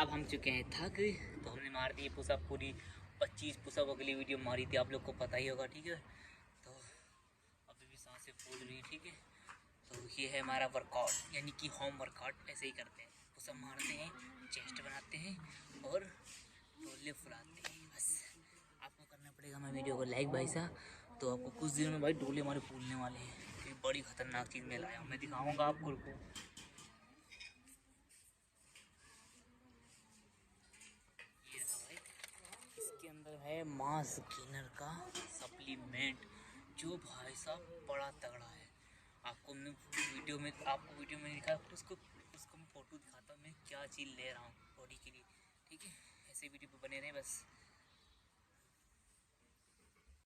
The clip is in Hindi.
अब हम चुके हैं थक, तो हमने मार दी पुशअप पूरी 25 पुशअपों के लिए वीडियो मारी थी, आप लोग को पता ही होगा। ठीक है, तो अभी भी सांसें फूल रही है। ठीक है, तो ये है हमारा वर्कआउट, यानी कि होम वर्कआउट ऐसे ही करते हैं। पुशअप मारते हैं, चेस्ट बनाते हैं और डोले फुलाते हैं। बस आपको करना पड़ेगा मैं वीडियो को लाइक भाई साहब। तो आपको कुछ दिनों में भाई डोले हमारे फूलने वाले हैं, क्योंकि बड़ी खतरनाक चीज़ मैं लाया हूँ, मैं दिखाऊँगा आपको। इसके अंदर है मास गेनर का सप्लीमेंट, जो भाई साहब बड़ा तगड़ा है। आपको वीडियो में दिखा, उसको मैं फ़ोटो दिखाता हूँ मैं क्या चीज़ ले रहा हूँ बॉडी के लिए। ठीक है, ऐसे वीडियो पे बने रहें बस।